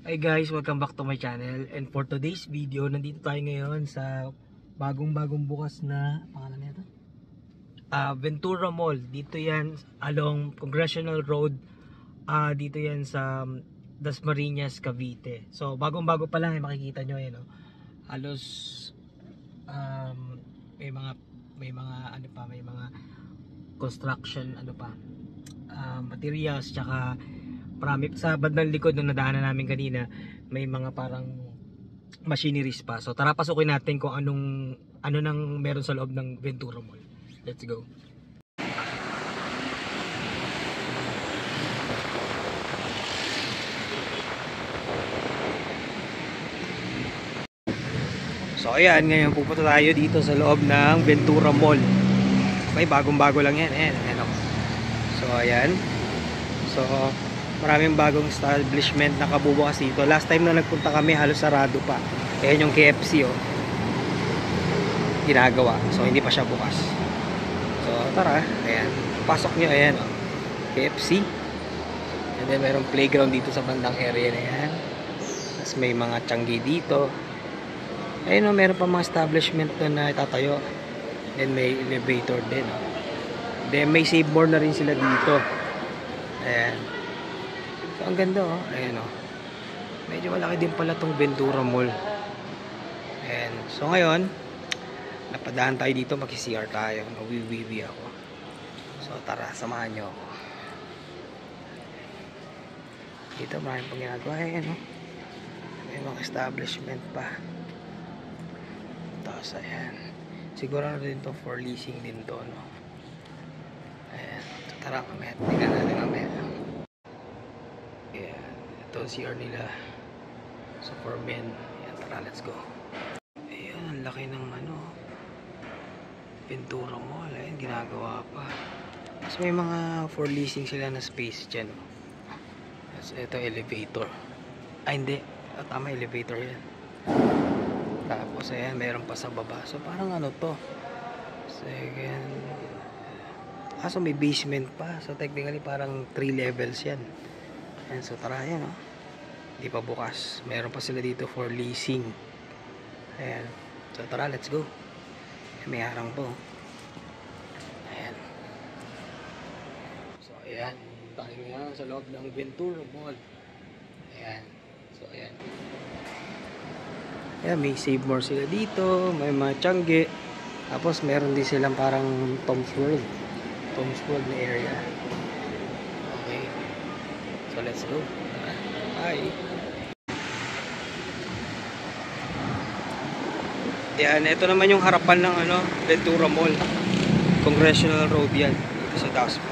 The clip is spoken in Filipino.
Hi guys, welcome back to my channel. And for today's video, nandito tayo ngayon sa bagong bukas na pangalan nito? Ventura Mall. Dito yan along Congressional Road. Dito yan sa Dasmariñas, Cavite. So bagong-bago pa lang, makikita nyo yan, no? Halos may mga construction materials, tsaka marami sa bandang likod na nadaanan namin kanina, may mga parang machineries pa. So tara, pasukin natin kung ano nang meron sa loob ng Ventura Mall. Let's go. So ayan, ngayon pupunta tayo dito sa loob ng Ventura Mall. Okay, bagong-bago lang yan. Ayan. So ayan. So maraming bagong establishment na kabubukas dito. Last time na nagpunta kami, halos sarado pa. Ayan yung KFC, oh. Ginagawa. So hindi pa siya bukas. So tara, ayan. Pasok nyo, ayan, oh. KFC. And then mayroong playground dito sa bandang area na yan. Tapos may mga tiyanggi dito. Ayun, oh, meron pa mga establishment na itatayo. Then may elevator din, oh. Then may Save More na rin sila dito. Ayan. So ang ganda, oh. Ayan, oh. Medyo malaki din pala tong Ventura Mall. Ayan. So ngayon, napadaan tayo dito, mag-CR tayo. Nawiwiwi ako. So tara, samahan nyo ako. Dito maraming pang ginagawa. Ayan, oh. May mga establishment pa. Tapos ayan. Siguro na din to for leasing din to, no? Ayan. So tara, mamaya. Tingnan natin mamaya. Ayan. Ito ang CR nila. So for men. Ayan, tara, let's go. Ayan, ang laki ng Ventura Mall. Ayan, ginagawa pa. Tapos may mga for leasing sila na space dyan. Tapos ito elevator. Hindi. Tama, elevator yan. Tapos ayan, meron pa sa baba. So parang to. Second. So may basement pa. So technically parang 3 levels yan. Ayan, so tara, yan, oh. Hindi pa bukas. Meron pa sila dito for leasing. Ayan. So tara, let's go. May harang po. Ayan. So ayan. Tayo ngayon sa loob ng Ventura Mall. Ayan. So ayan. Ayan, may Save More sila dito. May mga tiyangge. Tapos meron din silang parang Tom's World na area. Okay. So let's go. Bye. Yan, ito naman yung harapan ng Ventura Mall. Congressional Road yan. Dito sa Dasma.